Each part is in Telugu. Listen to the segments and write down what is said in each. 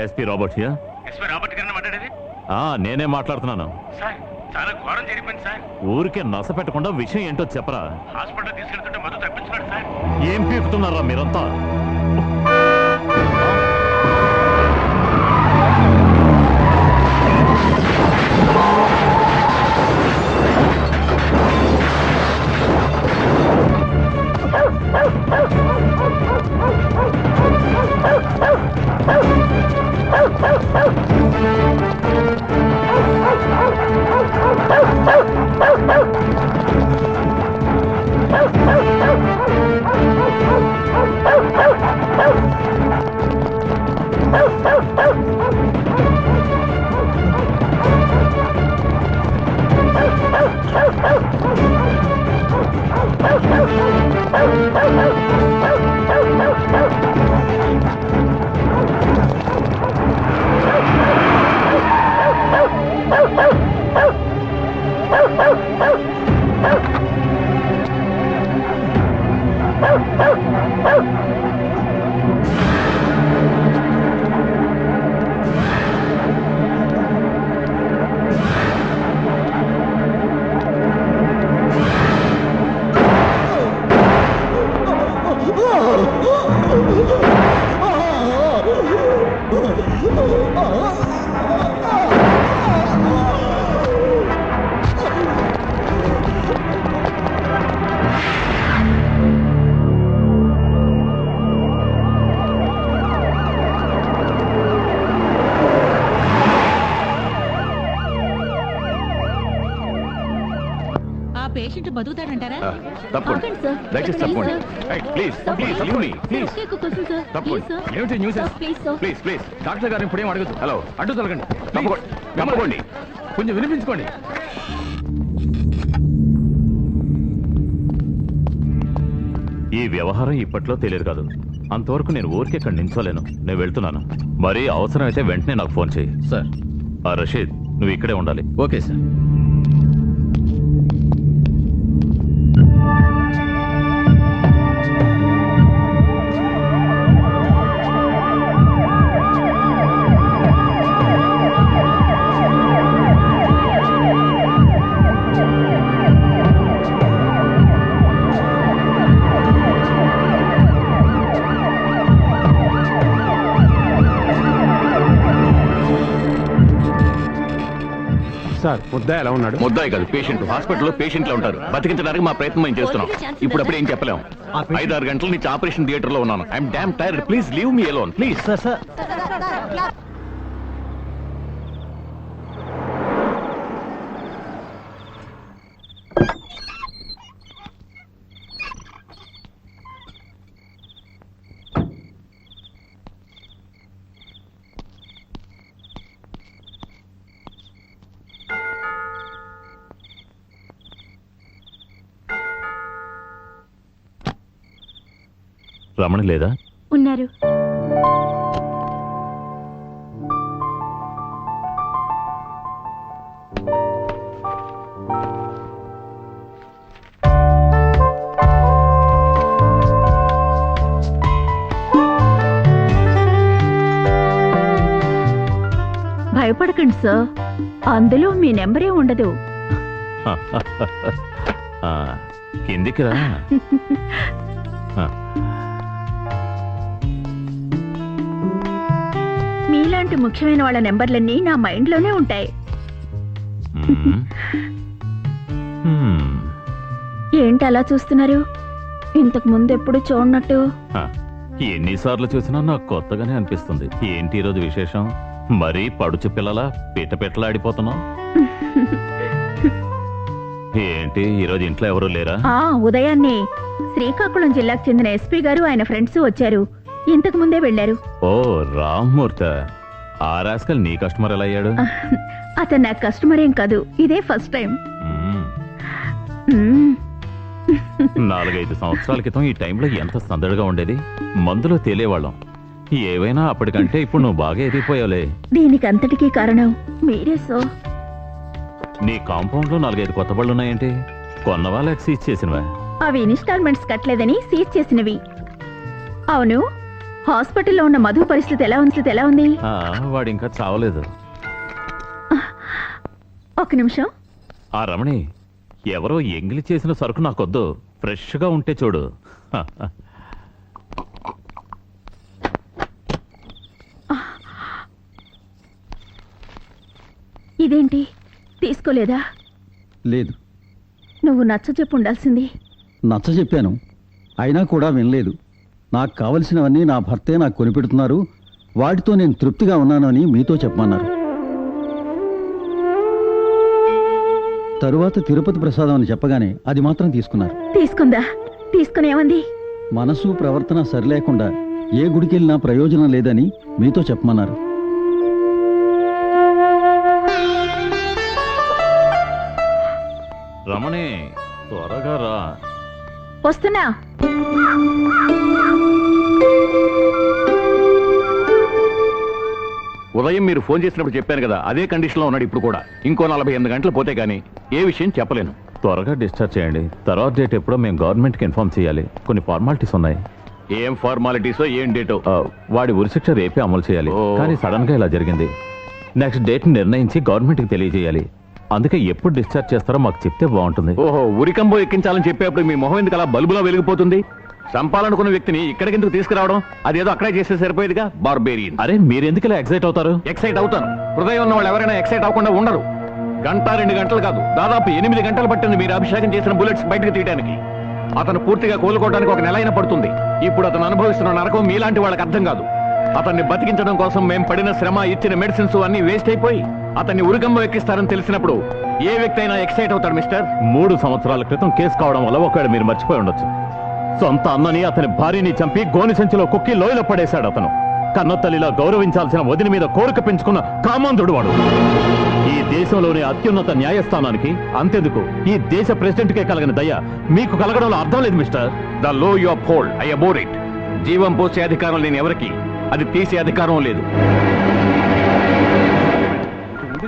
SP Robert here. SP Robert గారిని మాట్లాడేది? నేనే మాట్లాడుతున్నాను సార్, చాలా ఘోరం జరిగిపోయింది సార్. ఊరికే నస పెట్టకుండా విషయం ఏంటో చెప్పరా. హాస్పిటల్ తీసుకెళ్తుంటే మధు తప్పించున్నాడు సార్. ఏం పీకుతున్నారా మీరంతా? పేషెంట్ బతుకుతాడంటారా? తప్పండి, దయచేసి తప్పండి. ప్లీజ్ ప్లీజ్ ప్లీజ్ తప్పండి. ఏమిటి న్యూస్? ప్లీజ్ ప్లీజ్ డాక్టర్ గారిని ఇప్పుడేం అడగదు. హలో, అడ్డు తొలగండి. తప్పకోండి, కొంచెం వినిపించుకోండి. ఈ వ్యవహారం ఇప్పట్లో తెలియదు కాదు. అంతవరకు నేను ఊరికి ఇక్కడ నించోలేను. నేను వెళ్తున్నాను. మరి అవసరమైతే వెంటనే నాకు ఫోన్ చేయి. సార్. రషీద్, నువ్వు ఇక్కడే ఉండాలి. Okay sir. సార్, ముద్దాయి ఎలా ఉన్నాడు? ముద్దాయి కాదు, పేషెంట్. హాస్పిటల్లో పేషెంట్లు ఉంటారు. బతికించడానికి మా ప్రయత్నం మేము చేస్తున్నాం. ఇప్పుడు ఏం చెప్పలేం. 5-6 గంటల నుంచి ఆపరేషన్ థియేటర్ లో ఉన్నాను. I'm damn tired. Please leave me alone please. Sir. Ramana లేదా? ఉన్నారు. భయపడకండి సార్, అందులో మీ నెంబరే ఉండదు. కిందికి రా. మీలాంటి ముఖ్యమైన వాళ్ళ నెంబర్లన్నీ నా మైండ్ లోనే ఉంటాయి. ఏంటి అలా చూస్తున్నారు? ఇంతకు ముందు ఎప్పుడు చూడనట్టు. ఎన్నిసార్లు చూసినా నాకు కొత్తగానే అనిపిస్తుంది. ఏంటి ఈరోజు విశేషం? మరీ పడుచు పిల్లలా పిట్టలాడిపోతున్నావు. ఏంటి ఈరోజు ఇంట్లో ఎవరూ లేరా? ఉదయాన్నే శ్రీకాకుళం జిల్లాకు చెందిన ఎస్పీ గారు ఆయన ఫ్రెండ్స్ వచ్చారు. ఇంతకు ముందే వెళ్ళారు. ఓ రామ్మూర్త, ఆ రాస్కల్ నీ కస్టమర్ ఎలా అయ్యాడు? అతను నా కస్టమర్ ఏం కాదు, ఇదే ఫస్ట్ టైం. 4-5 సంవత్సరాల క్రితం ఈ టైంలో ఎంత సందడిగా ఉండేది. మందులో తేలేవాళ్ళం. ఏవైనా అప్పటికంటే ఇప్పుడు నువ్వు బాగా ఎదిగిపోయావులే. దీనికి అంతటికీ కారణం మీరే సో. నీ కాంపౌండ్ లో 4-5 కొత్త బళ్ళు ఉన్నాయేంటి? కొన్నవా లేక సీజ్ చేసినవా? అవి ఇన్స్టాల్మెంట్స్ కట్టలేదని సీజ్ చేసినవి. అవును, హాస్పిటల్లో ఉన్న మధు పరిస్థితి ఎలా ఉంది వాడు ఇంకా చావలేదు. ఒక నిమిషం. ఆ రమణి, ఎవరో ఎంగిలి చేసిన సరుకు నాకొద్దు, ఫ్రెష్గా ఉంటే చూడు. ఇదేంటి తీసుకోలేదా? లేదు, నువ్వు నచ్చ చెప్పు ఉండాల్సింది. నచ్చ చెప్పాను, అయినా కూడా వినలేదు. నాకు కావలసినవన్నీ నా భర్తే నాకు కొనిపెడుతున్నారు, వాటితో నేను తృప్తిగా ఉన్నాను అని మీతో చెప్పమన్నారు. తరువాత తిరుపతి ప్రసాదం అని చెప్పగానే అది మాత్రం తీసుకున్నారు. తీసుకుందా? తీసుకుని ఏమంది? మనసు ప్రవర్తన సరిలేకుండా ఏ గుడికెళ్ళినా ప్రయోజనం లేదని మీతో చెప్పమన్నారు. రమణి, త్వరగా రా. వస్తున్నా. ఉదయం మీరు ఫోన్ చేసినప్పుడు చెప్పాను కదా, అదే కండిషన్లో ఉన్నాడు ఇప్పుడు కూడా. ఇంకో 48 గంటలు పోతే గానీ ఏ విషయం చెప్పలేను. త్వరగా డిశ్చార్జ్ చేయండి. తర్వాత డేట్ ఎప్పుడో మేము గవర్నమెంట్కి ఇన్ఫార్మ్ చేయాలి. కొన్ని ఫార్మాలిటీస్ ఉన్నాయి. ఏం ఫార్మాలిటీసో ఏం డేటో? వాడి ఉరిశిక్ష రేపే అమలు చేయాలి, కానీ సడన్ గా ఇలా జరిగింది. నెక్స్ట్ డేట్ నిర్ణయించి గవర్నమెంట్కి తెలియజేయాలి. అందుకే ఎప్పుడు డిశ్చార్జ్ చేస్తారో మాకు చెప్తే బాగుంటుంది. ఓహో, ఉరికంబో ఎక్కించాలని చెప్పేప్పుడు మీ మొహం ఎందుకు అలా బల్బులా వెలిగిపోతుంది? చంపాలనుకున్న వ్యక్తిని ఇక్కడికెందుకు తీసుకురావడం? అదేదో అక్కడే చేస్తే సరిపోయేదిగా. బార్బేరియన్. అరే, మీరెందుకు ఇలా ఎక్సైట్ అవుతారు? ఎక్సైట్ అవుతాను. హృదయం ఉన్న వాళ్ళు ఎవరైనా ఎక్సైట్ అవ్వకుండా ఉండరు. గంట 2 గంటలు కాదు, దాదాపు 8 గంటలు పట్టింది మీరు అభిషేకం చేసిన బుల్లెట్స్ బయటకు తీయడానికి. అతను పూర్తిగా కోలుకోవడానికి 1 నెల అయినా పడుతుంది. ఇప్పుడు అతను అనుభవిస్తున్న నరకం మీలాంటి వాళ్ళకి అర్థం కాదు. అతన్ని బతికించడం కోసం మేం పడిన శ్రమ, ఇచ్చిన మెడిసిన్స్ అన్ని వేస్ట్ అయిపోయి అతన్ని ఉరికంబం ఎక్కిస్తారని తెలిసినప్పుడు ఏ వ్యక్తి అయినా ఎక్సైట్ అవుతాడు మిస్టర్. 3 సంవత్సరాల క్రితం కేసు కావడం వల్ల ఒకవేళ మీరు మర్చిపోయి ఉండొచ్చు. సొంత అన్నని, అతని భార్యని చంపి గోని సంచిలో కుక్కి లోయలో పడేశాడు అతను. కన్నతల్లిలా గౌరవించాల్సిన వదిన మీద కోరిక పెంచుకున్న కామాంధుడు వాడు. ఈ దేశంలోని అత్యున్నత న్యాయస్థానానికి, అంతెందుకు ఈ దేశ ప్రెసిడెంట్కే కలిగిన దయ మీకు కలగడంలో అర్థం లేదు mister. The low you uphold, I abhor it. జీవం పోసే అధికారం లేని ఎవరికి అది తీసే అధికారం లేదు.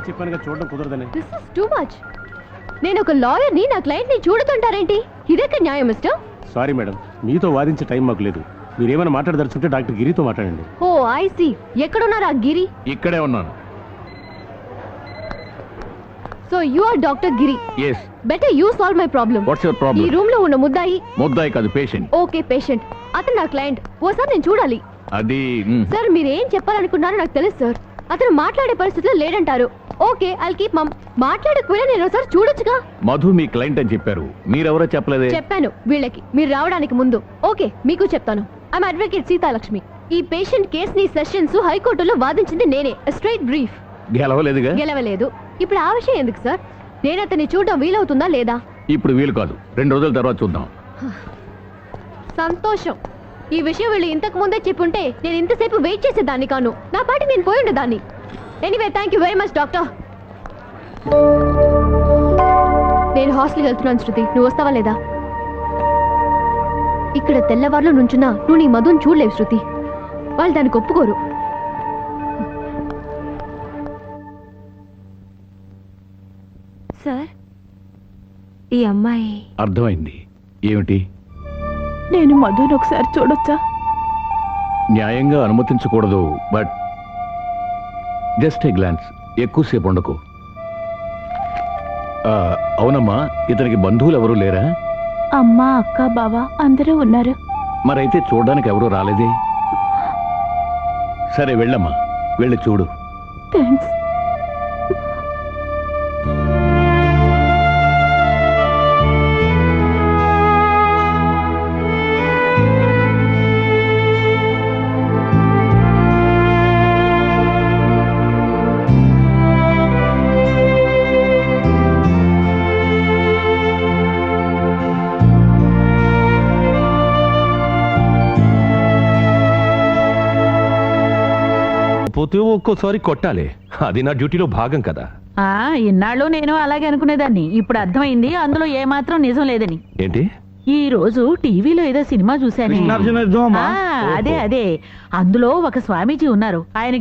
చెప్పాను చూడడం కుదరదని. This is too much. నేను ఒక లాయర్ని, నా క్లయింట్ ని చూడుతుంటారేంటి? ఇదెక్కడ న్యాయం మిస్టర్? సారీ మేడం, మీతో వాదించే టైం మాకు లేదు. మీరేమైనా మాట్లాడదలుచుకుంటే డాక్టర్ గిరితో మాట్లాడండి. Oh I see. ఎక్కడున్నారు ఆ గిరి? ఇక్కడే ఉన్నాను. So you are doctor Giri. yes. Better you solve my problem. What's your problem? ఈ రూమ్ లో ఉన్న ముద్దాయి కాదు, పేషెంట్. Okay, patient. అతను నా క్లయింట్. ఓసారి నేను చూడాలి. అది సార్, మీరు ఏం చెప్పాలనుకున్నారో నాకు తెలుసు సార్. అతను మాట్లాడే పరిస్థితిలో లేడంటారు. ఓకే, ఐల్ కీప్ మమ్. మాట్లాడకపోయినా నేను ఒకసారి చూడొచ్చుగా. మధు మీ క్లయింట్ అని చెప్పారు, మీరెవరో చెప్పలేదే. చెప్పాను వీళ్ళకి, మీరు రావడానికి ముందు. ఓకే, మీకు చెప్తాను. I'm advocate Sitalakshmi. ఈ పేషెంట్ కేసుని సెషన్స్ హైకోర్టులో వాదించింది నేనే. Straight brief. గెలవలేదుగా? గెలవలేదు. ఇప్పుడు ఆ విషయం ఎందుకు సార్? నేను అతన్ని చూడడం వీలవుతుందా లేదా? ఇప్పుడు వీలు కాదు, 2 రోజుల తర్వాత చూద్దాం. సంతోషం. ఈ విషయం వీళ్ళు ఇంతకు ముందే చెప్పుంటే నేను ఇంతసేపు వెయిట్ చేసేదాన్ని కాను. నా పాటి నేను పోయి ఉండేదాన్ని. Anyway, thank you very much doctor. నేను హాస్టల్కి వెళ్తున్నాను శృతి, నువ్వు వస్తావా లేదా? ఇక్కడ తెల్లవారులో నుంచున్నా నువ్వు నీ మధుని చూడలేవు శృతి. వాళ్ళు దానికి ఒప్పుకోరు. సార్, ఈ అమ్మాయి అర్థమైంది. ఏమిటి? నేను మధుని ఒకసారి చూడొచ్చా? న్యాయంగా అనుమతించకూడదు, బట్ జస్ట్ ఏ గ్లాన్స్. ఎక్కువసేపు ఉండకు. అవునమ్మా, ఇతనికి బంధువులు ఎవరు లేరా? అమ్మ, అక్క, బావ అందరూ ఉన్నారు. మరైతే చూడడానికి ఎవరూ రాలేదే. సరే వెళ్ళమ్మా, వెళ్ళి చూడు. థ్యాంక్స్. పోతే ఒక్కోసారి కొట్టాలి, అది నా డ్యూటీలో భాగం కదా. ఇన్నాళ్ళు నేను అలాగే అనుకునేదాన్ని. ఇప్పుడు అర్థమైంది అందులో ఏమాత్రం నిజం లేదని. ఏంటి? ఈ రోజు టీవీలో ఏదో సినిమా చూశాను. అదే అందులో ఒక స్వామీజీ ఉన్నారు. ఆయనకి